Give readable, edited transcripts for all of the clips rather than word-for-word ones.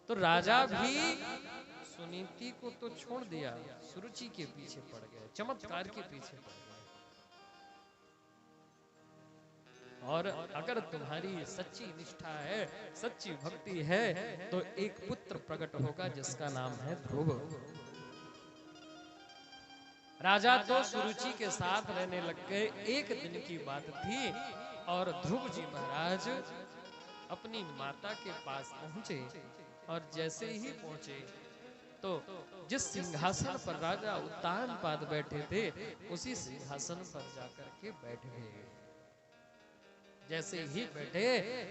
तो राजा भी सुनीति को तो छोड़ दिया, सुरुचि के पीछे पड़ गए, चमत्कार के पीछे पड़ गए। और अगर तुम्हारी सच्ची निष्ठा है, सच्ची भक्ति है, तो एक पुत्र प्रकट होगा जिसका नाम है ध्रुव। राजा तो सुरुचि के साथ रहने लग गए। एक दिन की बात थी और ध्रुव जी महाराज अपनी माता के पास पहुंचे, और जैसे ही पहुंचे तो जिस सिंहासन पर राजा उत्तानपाद बैठे थे, उसी सिंहासन पर जाकर के बैठ गए। जैसे ही बैठे,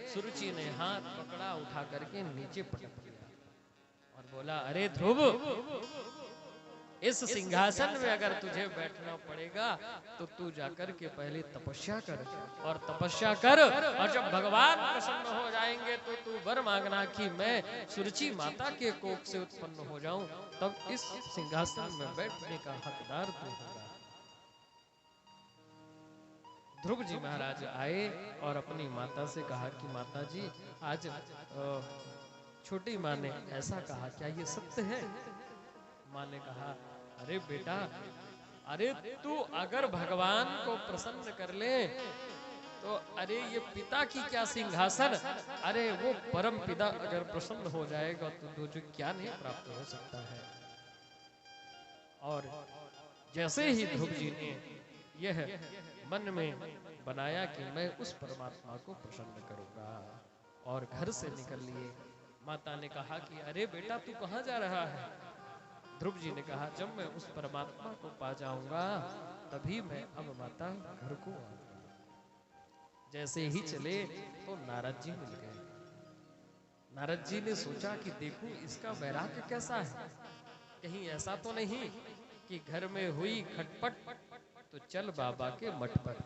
सुरुचि ने हाथ पकड़ा, उठा करके नीचे पटक दिया और बोला, अरे ध्रुव, इस सिंहासन में अगर तुझे बैठना पड़ेगा तो तू जाकर के पहले तपस्या कर, और तपस्या कर, और जब भगवान प्रसन्न हो जाएंगे तो तू वर मांगना कि मैं सुरुचि माता के कोख से उत्पन्न हो जाऊं, तब इस सिंहासन में बैठने का हकदार तू होगा। ध्रुव जी महाराज आए और अपनी माता से कहा कि माता जी, आज छोटी माँ ने ऐसा कहा, क्या ये सत्य है? माँ ने कहा, अरे बेटा, अरे तू अगर भगवान को प्रसन्न कर ले तो अरे ये पिता की क्या सिंहासन, अरे वो परम पिता अगर प्रसन्न हो जाएगा तो तुझे क्या नहीं प्राप्त हो सकता है। और जैसे ही ध्रुव जी ने यह मन में बनाया कि मैं उस परमात्मा को प्रसन्न करूंगा, और घर से निकल लिए। माता ने कहा कि अरे बेटा, तू कहाँ जा रहा है? ध्रुव जी ने कहा, जब मैं उस परमात्मा को पा जाऊंगा तभी मैं अब माता घर को आऊंगा। जैसे ही चले तो नारद जी मिल गए। नारद जी ने सोचा कि देखूं इसका वैराग्य कैसा है, कहीं ऐसा तो नहीं कि घर में हुई खटपट तो चल बाबा के मठ पर।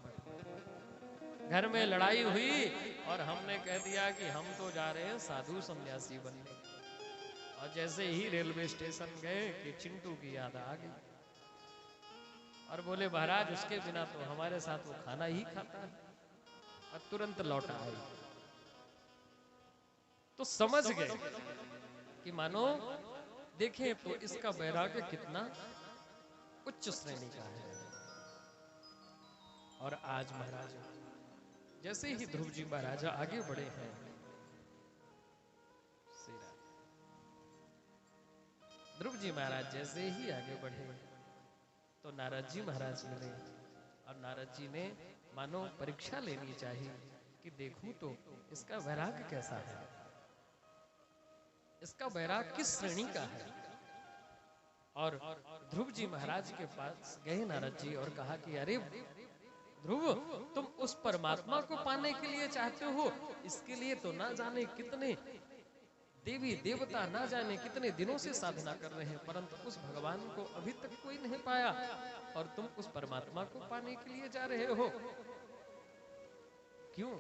घर में लड़ाई हुई और हमने कह दिया कि हम तो जा रहे हैं साधु सन्यासी बनने, और जैसे ही रेलवे स्टेशन गए कि चिंटू की याद आ गई, और बोले महाराज, उसके बिना तो हमारे साथ वो खाना ही खाता है, और तुरंत लौट आई। तो समझ गए कि मानो देखें तो इसका वैराग्य कितना उच्च श्रेणी का है। और आज महाराज जैसे ही ध्रुव जी महाराजा आगे बढ़े हैं, ध्रुव जी महाराज जैसे ही आगे बढ़े तो नारद जी महाराज मिले, और नारद जी ने मानो परीक्षा लेनी चाहिए कि देखूं तो इसका वैराग्य कैसा है, इसका वैराग्य किस श्रेणी का है। और ध्रुव जी महाराज के पास गए नारद जी और कहा कि अरे ध्रुव, तुम उस परमात्मा को पाने के लिए चाहते हो, इसके लिए तो ना जाने कितने देवी देवता, ना जाने कितने दिनों से साधना कर रहे हैं, परंतु उस भगवान को अभी तक कोई नहीं पाया, और तुम उस परमात्मा को पाने के लिए जा रहे हो, क्यों?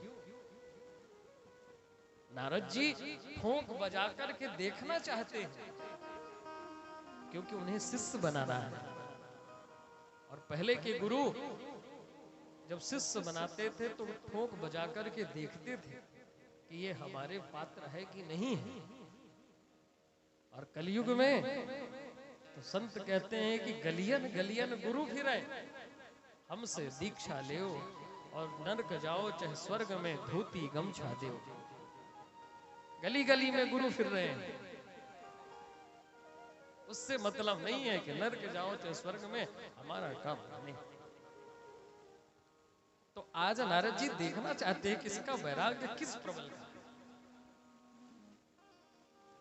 नारद जी ठोंक बजा करके देखना चाहते हैं, क्योंकि उन्हें शिष्य बनाना है। और पहले के गुरु जब शिष्य बनाते थे तो ठोंक बजा करके देखते थे कि ये हमारे पात्र है कि नहीं है। और कलयुग में तो संत कहते हैं कि गलियन गलियन गुरु फिरे, हमसे दीक्षा लेओ और नरक जाओ चाहे स्वर्ग में धोती गमछा दो। गली गली में गुरु फिर रहे हैं, उससे मतलब नहीं है कि नरक जाओ चाहे स्वर्ग में, हमारा काम नहीं। तो आज नारद जी देखना चाहते हैं कि इसका वैराग्य किस प्रबल का।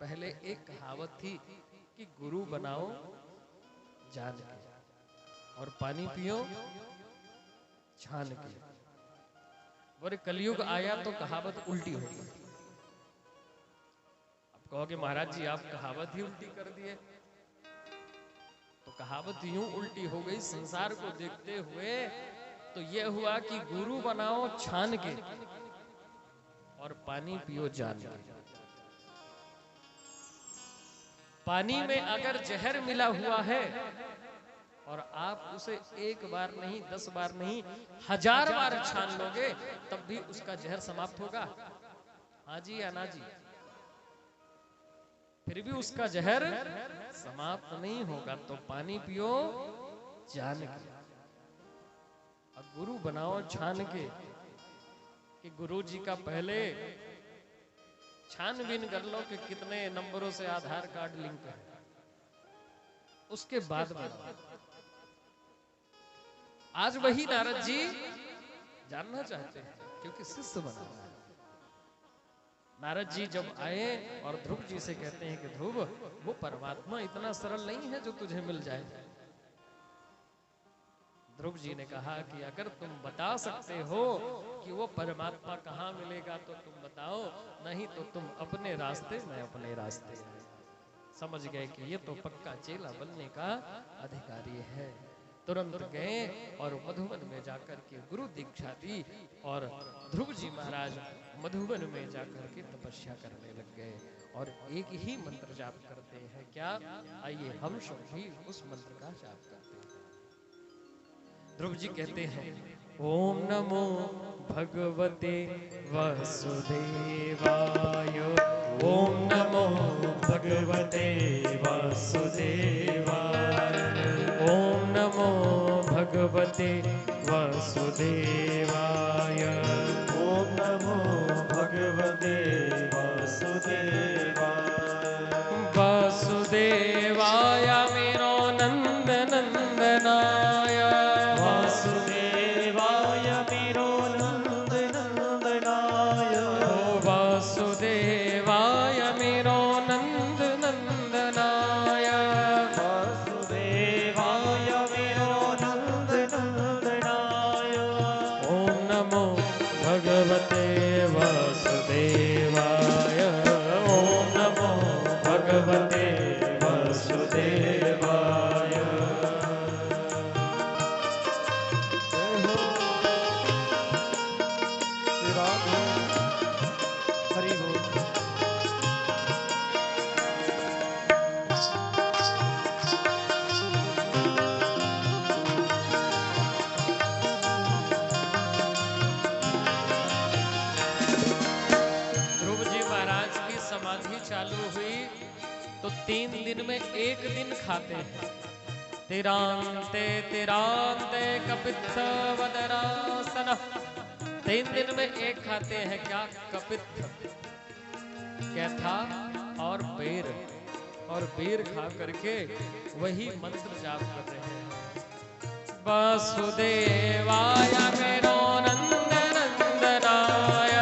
पहले एक कहावत थी कि गुरु बनाओ जान के और पानी पियो छान के। बोले कलयुग आया तो कहावत उल्टी हो गई। अब कहोगे महाराज जी आप कहावत ही उल्टी कर दिए, तो कहावत यूं उल्टी हो गई संसार को देखते हुए, तो यह हुआ कि गुरु बनाओ छान के और पानी पियो जान के। पानी में अगर जहर मिला हुआ है और आप उसे एक बार नहीं 10 बार नहीं 1000 बार छान लोगे तब भी उसका जहर समाप्त होगा? हाँ जी या ना जी? फिर भी उसका जहर समाप्त नहीं होगा, तो पानी पियो जान के, और गुरु बनाओ छान के। कि गुरु जी का पहले छानबीन कर लो कि कितने नंबरों से आधार कार्ड लिंक है, उसके बाद बनाओ। आज वही नारद जी जानना चाहते हैं, क्योंकि शिष्य बनाना है। नारद जी जब आए और ध्रुव जी से कहते हैं कि ध्रुव, वो परमात्मा इतना सरल नहीं है जो तुझे मिल जाए। ध्रुव जी ने कहा कि अगर तुम बता सकते हो कि वो परमात्मा कहाँ मिलेगा तो तुम बताओ, नहीं तो तुम अपने रास्ते, मैं अपने रास्ते। समझ गए कि ये तो पक्का चेला बनने का अधिकारी है। तुरंत गए और मधुबन में जाकर के गुरु दीक्षा दी, और ध्रुव जी महाराज मधुबन में जाकर के तपस्या करने लग गए, और एक ही मंत्र जाप करते हैं। क्या? आइए हम सब भी उस मंत्र का जाप करते हैं। ध्रुव जी कहते हैं, ओम नमो भगवते वासुदेवाय, ओम नमो भगवते वासुदेवाय, ओम नमो भगवते वासुदेवाय, ओम नमो भगवते वासुदेवाय। वासुदेवाय मेरो नंद नंदनाय, वासुदेवाय मेरो नंद नंदनाय, वासुदेवाय मेरो नंद नंदनाय, वासुदेवाय मेरो नंद नंदनाय। ओम नमो भगवते वासुदेवाय, ओम नमो भगवते वासुदेवाय। जय हो श्री राम, हरि बोल। ध्रुव जी महाराज की समाधि चालू हुई तो 3 दिन में 1 दिन खाते हैं। तिरांते तिरांते कपित्थ वदरासन, 3 दिन में 1 खाते हैं। क्या? कपित्थ, कैथा और बेर, और बेर खा करके वही मंत्र जाप कर रहे हैं। वासुदेवाय मेरो नंद नंदनाय,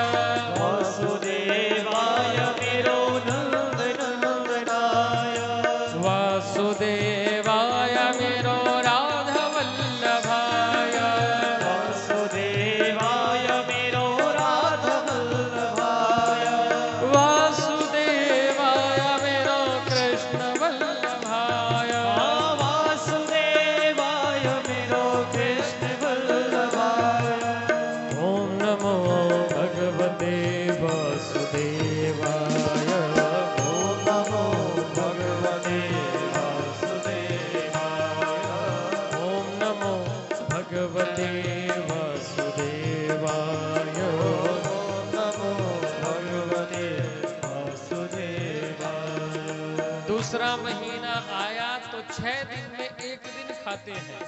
वासुदेवाय मेरो नंद नंदनाय, वासुदेवाय मेरो राधवल्लभाय, वासुदेवाय मेरो राधवल्लभाय, वासुदेवाय मेरो कृष्णवल्लभाय, वासुदेवाय मेरो कृष्ण वल्लभाय। ओम नमो भगवते वासुदेवाय, ओम नमो भगवते वासुदेवाय, ओम नमो भगवते वासुदेवाय। ओम नमो भगवते वासुदेवाय। दूसरा महीना आया तो 6 दिन में 1 दिन खाते हैं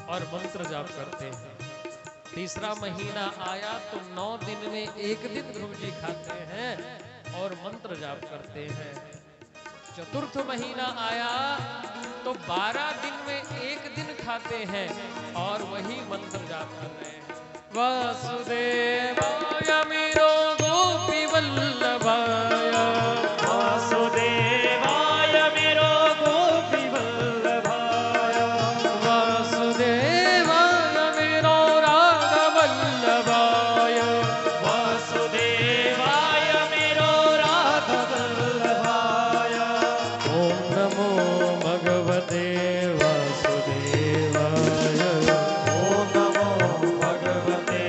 और मंत्र जाप करते हैं। तीसरा महीना आया तो 9 दिन में 1 दिन ध्रुव जी खाते हैं और मंत्र जाप करते हैं। चतुर्थ महीना आया तो 12 दिन में 1 दिन खाते हैं और वही मंत्र जाप कर रहे हैं। वासुदेवाय मेरो गोपी वल्लभाय, वासुदेवाय मेरो गोपी वल्लभाय, वासुदेवाय मेरो राधवल्लभाय, वासुदेवाय मेरो राधवल्लभाय। ओम नमो भगवते वासुदेवाय, ओम नमो भगवते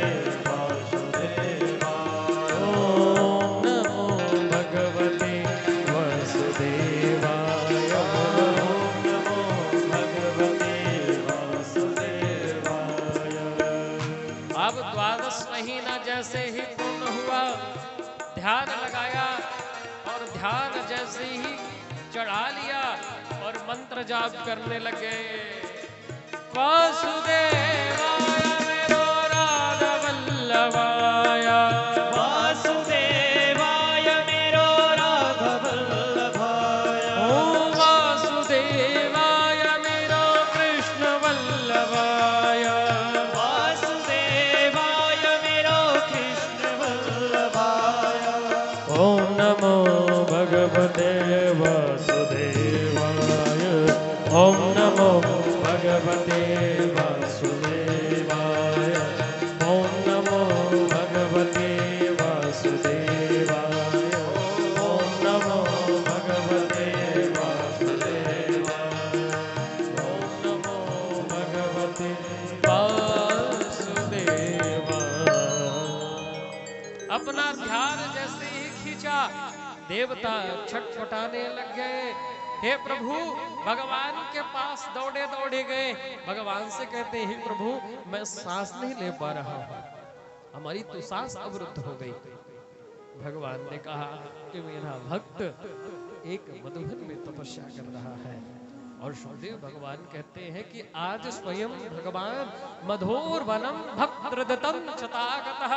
वासुदेवाय, ओम नमो भगवते वासुदेवाय। ओम नमो भगवते वासुदेवाय। अब 12 महीना जैसे ही पूर्ण हुआ, ध्यान लगाया और ध्यान जैसे ही चढ़ा लिया और मंत्र जाप करने लगे। वासुदेवाय मेरो राधा वल्लभाय, वासुदेवाय मेरो राधा वल्लभाय, ओम वासुदेवाय मेरो कृष्ण वल्लभाय, वासुदेवाय मेरो कृष्ण वल्लभाय, ओम नमो भगवते वासुदेवाय, ओम नमो भगवते वासुदेवाय, ओम नमो भगवते वासुदेवाय, ओम नमो भगवते वासुदेवाय, ओम नमो भगवते वासुदेवाय। अपना ध्यान जैसे ही खींचा, देवता छटपटाने लग गए। हे प्रभु, भगवान के पास दौड़े दौड़े गए, भगवान से कहते हे प्रभु मैं सांस नहीं ले पा रहा हूं, हमारी तो सांस अवरुद्ध हो गई। भगवान ने कहा कि मेरा भक्त एक मधुबन में तपस्या कर रहा है। और सुखदेव भगवान कहते हैं कि आज स्वयं भगवान मधुर वनम भक्तृदतम चतागतः,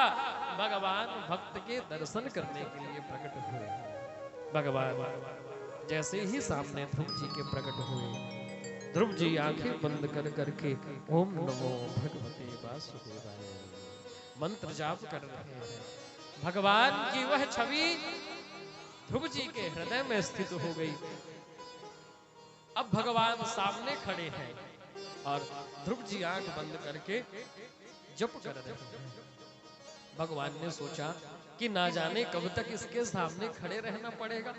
भगवान भक्त के दर्शन करने के लिए प्रकट हुए। भगवान जैसे ही सामने ध्रुव जी के प्रकट हुए, ध्रुव जी आंखें बंद कर करके ओम नमो भगवते वासुदेवाय मंत्र जाप कर रहे हैं। भगवान की वह छवि ध्रुव जी के हृदय में स्थित हो गई। अब भगवान सामने खड़े हैं और ध्रुव जी आंख बंद करके जप कर रहे हैं। भगवान ने सोचा कि ना जाने कब तक इसके सामने खड़े रहना पड़ेगा,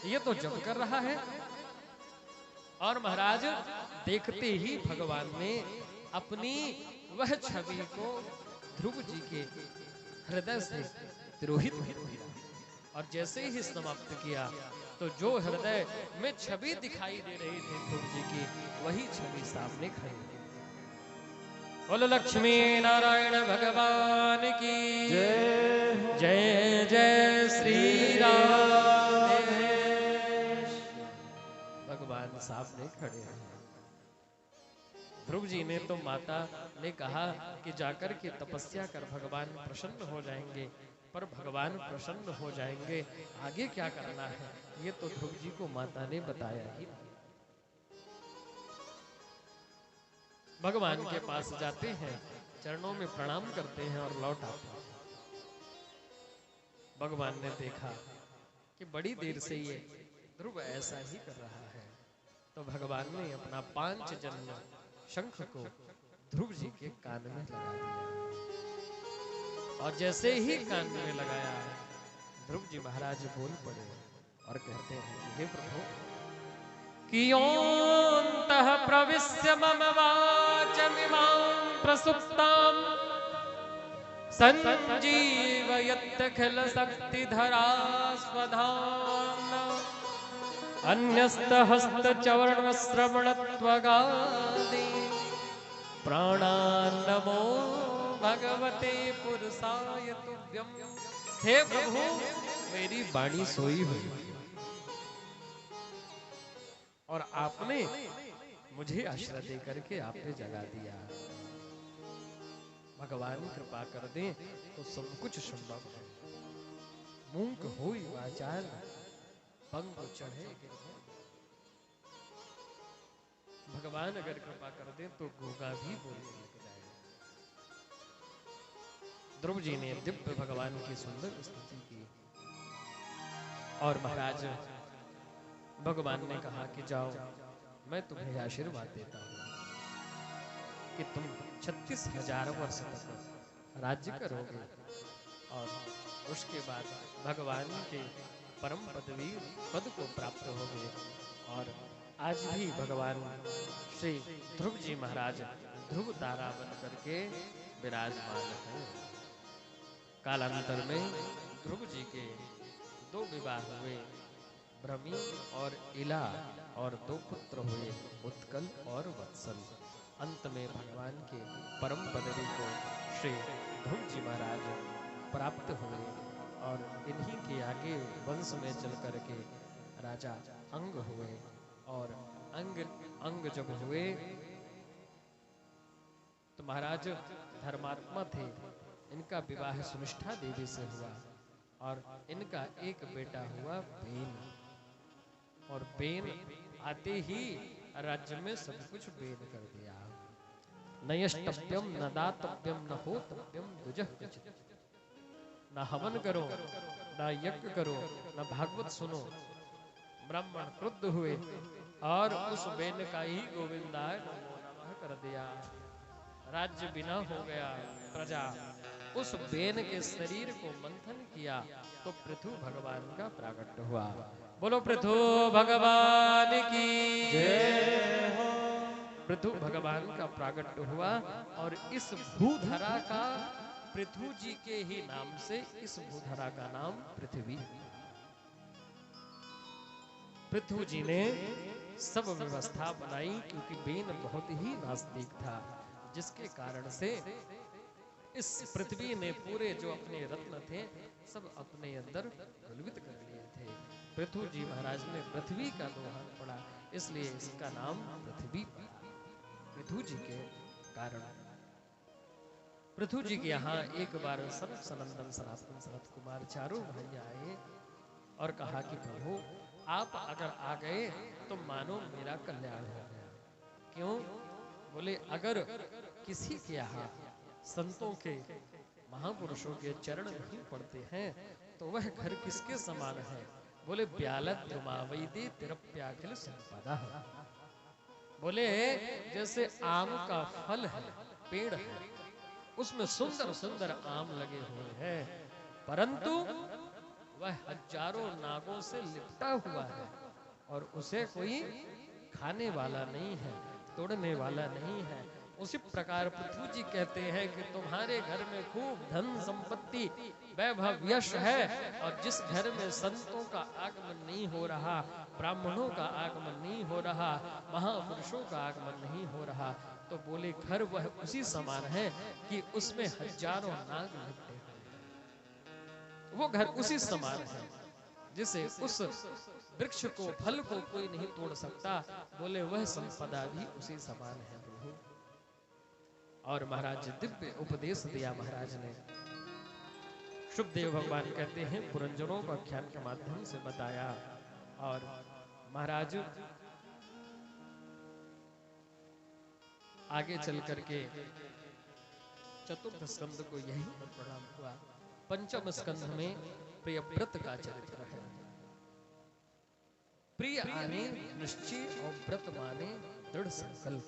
ये तो जप कर रहा है। और महाराज देखते ही भगवान ने अपनी वह छवि को ध्रुव जी के हृदय से तिरोहित कर दिया। और जैसे ही समाप्त किया तो जो हृदय में छवि दिखाई दे रही थी ध्रुव जी की, वही छवि सामने खड़ी। बोलो लक्ष्मी नारायण भगवान की जय जय जय श्री राम। भगवान सामने खड़े हैं। ध्रुव जी ने तो माता ने कहा कि जाकर के तपस्या कर भगवान प्रसन्न हो जाएंगे, पर भगवान प्रसन्न हो जाएंगे आगे क्या करना है ये तो ध्रुव जी को माता ने बताया ही नहीं। भगवान के पास जाते हैं, चरणों में प्रणाम करते हैं और लौट आते हैं। भगवान ने देखा कि बड़ी देर से ये ध्रुव ऐसा ही कर रहा है, तो भगवान ने अपना पांचजन्य शंख को ध्रुव जी के कान में लगा दिया। और जैसे ही कान में लगाया, ध्रुव जी महाराज बोल पड़े और कहते हैं हे प्रभु, कियोन्तः प्रविश्य मम वाचमिमां प्रसुप्तां संजीवयत्यखिल शक्तिधरा स्वधाम्ना अन्यस्तहस्तचरणश्रवणत्वगादि प्राणान्नमो भगवते पुरुषाय तुभ्यं। हे प्रभु, मेरी वाणी सोई हुई और आपने मुझे आश्रय दे करके आपने जगा दिया। भगवान कृपा कर दे तो सब कुछ संभव है। मूक होई वाचाल पंग चढ़े गिरधर। भगवान अगर कृपा कर दे तो गोगा भी बोलने लग जाए। ध्रुव जी ने दिव्य भगवान की सुंदर स्तुति की और महाराज भगवान ने कहा कि जाओ, मैं तुम्हें आशीर्वाद देता हूं कि तुम 36,000 वर्ष तक राज्य करोगे और उसके बाद भगवान के परम पदवी पद को प्राप्त होगे। और आज भी भगवान श्री ध्रुव जी महाराज ध्रुव तारा बन करके विराजमान हैं। कालांतर में ध्रुव जी के 2 विवाह हुए, भ्रमी और इला, और 2 पुत्र हुए, उत्कल और वत्सल। अंत में भगवान के परम पदवी को श्री ध्रुव जी महाराज प्राप्त हुए और इन्हीं के आगे वंश में चल करके राजा अंग हुए, और अंग अंग जब हुए तो महाराज धर्मात्मा थे, इनका विवाह सुनिष्ठा देवी से हुआ, और इनका एक बेटा हुआ बेन, और बेन आते ही राज्य में सब कुछ बेन कर दिया। न यष्टव्यम न दातव्यम न होतव्यम द्विजः क्वचित्, न हवन करो न यज्ञ करो न भागवत सुनो। ब्राह्मण क्रुद्ध हुए और उस बेन का ही गोविंदाय नमो नमः कर दिया। राज्य बिना हो गया। प्रजा उस बेन के शरीर को मंथन किया तो पृथु भगवान का प्राकट्य हुआ। बोलो पृथु भगवान की जय हो। पृथु भगवान का प्राकट्य हुआ, और इस भूधरा का पृथु जी के ही नाम से इस भूधरा का नाम पृथ्वी। पृथु जी ने सब व्यवस्था बनाई, क्योंकि बेन बहुत ही नास्तिक था, जिसके कारण से इस पृथ्वी ने पूरे जो अपने रत्न थे सब अपने अंदर गुलवित कर लिए थे। पृथु जी महाराज ने पृथ्वी का दोहा पढ़ा, इसलिए इसका नाम पृथ्वी पड़ा, पृथु जी के कारण। पृथु जी के यहाँ एक बार सनत सनंदन सनातन सनत कुमार चारों भाई आए और कहा कि प्रभु आप अगर आ गए तो मानो मेरा कल्याण हो गया। क्यों? बोले अगर किसी के यहाँ संतों के महापुरुषों के चरण नहीं पड़ते हैं तो वह घर किसके समान है? बोले ब्यालत द्रुमावैदे तिरप्याखिल संपदा। बोले जैसे आम का फल है, पेड़ है, उसमें सुंदर सुंदर आम लगे हुए हैं, परंतु वह हजारों नागों से लिपटा हुआ है और उसे कोई खाने वाला नहीं है, तोड़ने वाला नहीं है। उसी प्रकार पृथु जी कहते हैं कि तुम्हारे घर में खूब धन संपत्ति वैभव यश है, और जिस घर में संतों का आगमन नहीं हो रहा, ब्राह्मणों का आगमन नहीं हो रहा, महापुरुषों का आगमन नहीं हो रहा, तो बोले घर वह उसी समान है कि उसमें हजारों नाग लिपटे हैं। वो घर उसी समान है जिसे उस वृक्ष को फल को कोई नहीं तोड़ सकता। बोले वह संपदा भी उसी समान है प्रभु। और महाराज दिव्य उपदेश दिया महाराज ने। शुभदेव भगवान कहते हैं पुरंजनों को आख्यान के माध्यम से बताया, और महाराज आगे चल करके चतुर्थ स्कंद को यही प्रणाम हुआ। पंचम स्कंध में प्रियव्रत का चरित्र है। प्रिय आने निश्चय और व्रत माने दृढ़ संकल्प,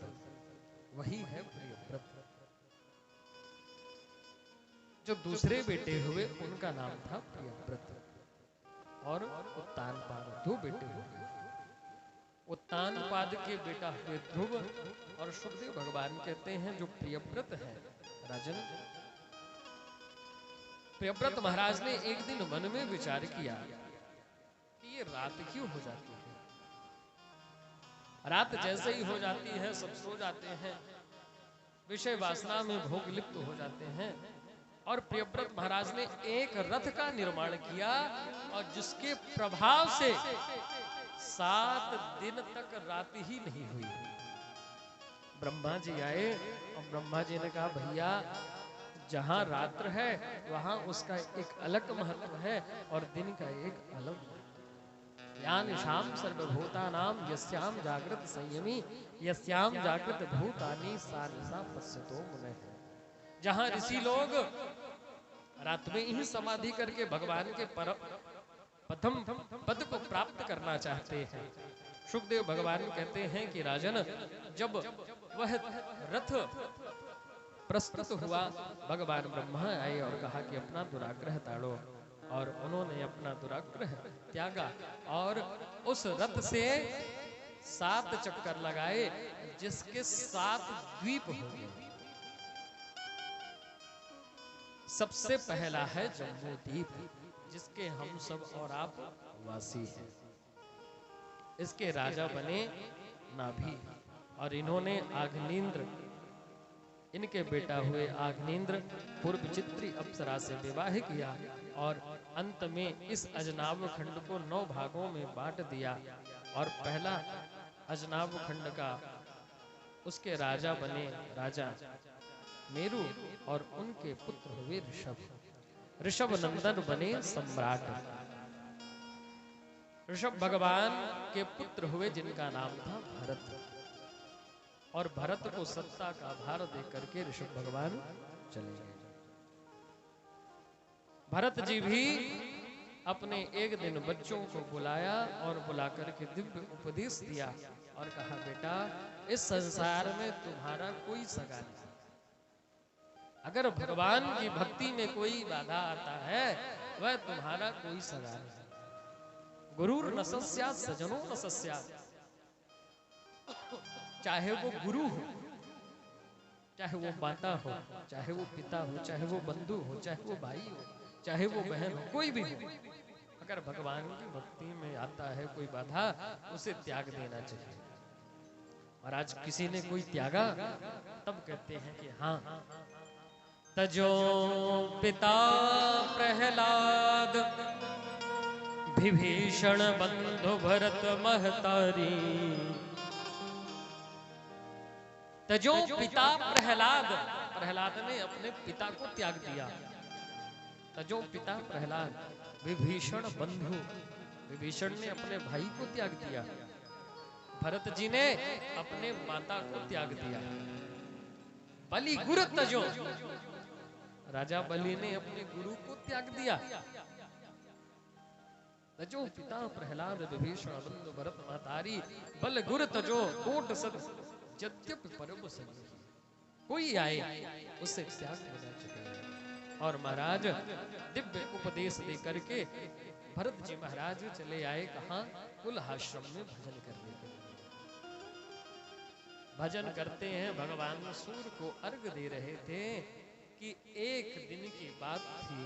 वही है प्रियव्रत। जो दूसरे बेटे हुए उनका नाम था प्रियव्रत, और उत्तानपाद दो बेटे हुए। उत्तानपाद के बेटा हुए ध्रुव, और शुभदेव भगवान कहते हैं जो प्रियव्रत है राजन, प्रियव्रत महाराज ने एक दिन मन में विचार किया कि ये रात क्यों हो जाती है। रात जैसे ही हो जाती है सब सो जाते हैं, विषय वासना में भोग लिप्त हो जाते हैं, और प्रियव्रत महाराज ने एक रथ का निर्माण किया, और जिसके प्रभाव से 7 दिन तक रात ही नहीं हुई। ब्रह्मा जी आए और ब्रह्मा जी ने कहा भैया जहां रात्र है वहां उसका एक अलग महत्व है और दिन का एक अलग महत्व। यान शाम सर्वभूतानाम यस्याम जागृत संयमी यस्याम जागृत भूतानि सा निशा पश्यतो मुनः। जहां ऋषि लोग रात में ही समाधि करके भगवान के प्रथम पद को प्राप्त करना चाहते हैं। शुभदेव भगवान कहते हैं कि राजन जब वह रथ प्रस्तुत हुआ, भगवान ब्रह्मा आए और कहा कि अपना दुराग्रह ताड़ो, और उन्होंने अपना दुराग्रह त्यागा और उस रथ से 7 चक्कर लगाए, जिसके 7 द्वीप हो गए। सबसे पहला है जम्बू द्वीप, जिसके हम सब और आप वासी हैं। इसके राजा बने नाभि, और इन्होंने आग्नेन्द्र, इनके बेटा हुए आग्नेन्द्र पूर्व चित्री अप्सरा से विवाह किया, और अंत में इस अजनाभ खंड को 9 भागों में बांट दिया। और पहला अजनाब खंड का उसके राजा बने राजा मेरू और उनके पुत्र हुए ऋषभ। ऋषभ नंदन बने सम्राट। ऋषभ भगवान के पुत्र हुए जिनका नाम था भरत। और भरत को सत्ता का भार दे करके ऋषभ भगवान चले गए। भरत जी भी अपने एक दिन बच्चों को बुलाया और बुला करके दिव्य उपदेश दिया और कहा, बेटा इस संसार में तुम्हारा कोई सगा नहीं। अगर भगवान की भक्ति में कोई बाधा आता है वह तुम्हारा कोई सगा नहीं। गुरुर न सस्यात् सजनो न सस्यात्। चाहे वो गुरु हो, चाहे वो माता हो, चाहे वो पिता हो, चाहे वो बंधु हो, चाहे वो भाई हो, चाहे वो बहन हो, कोई भी हो, अगर भगवान की भक्ति में आता है कोई बाधा उसे त्याग देना चाहिए। और आज किसी ने कोई त्यागा तब कहते हैं कि हाँ, तजो पिता प्रहलाद विभीषण बंधु भरत महतारी। तजो पिता प्रहलाद, प्रहलाद ने अपने पिता को त्याग दिया। तजो पिता प्रहलाद विभीषण बंधु, विभीषण ने अपने भाई को त्याग दिया। भरत जी ने अपने माता को त्याग दिया। बलि गुरु तजो, राजा बलि ने अपने गुरु को त्याग दिया। तजो पिता प्रहलाद विभीषण बंधु भरत महतारी, बल गुरु तजो कोट सद यद्यपि परम संगी। कोई आए उसे त्याग देना चाहिए। और महाराज दिव्य उपदेश दे करके भरत जी महाराज चले आए कहां? कुल्हाश्रम में भजन करने के लिए। भजन करते हैं, भगवान सूर्य को अर्घ दे रहे थे कि एक दिन की बात थी।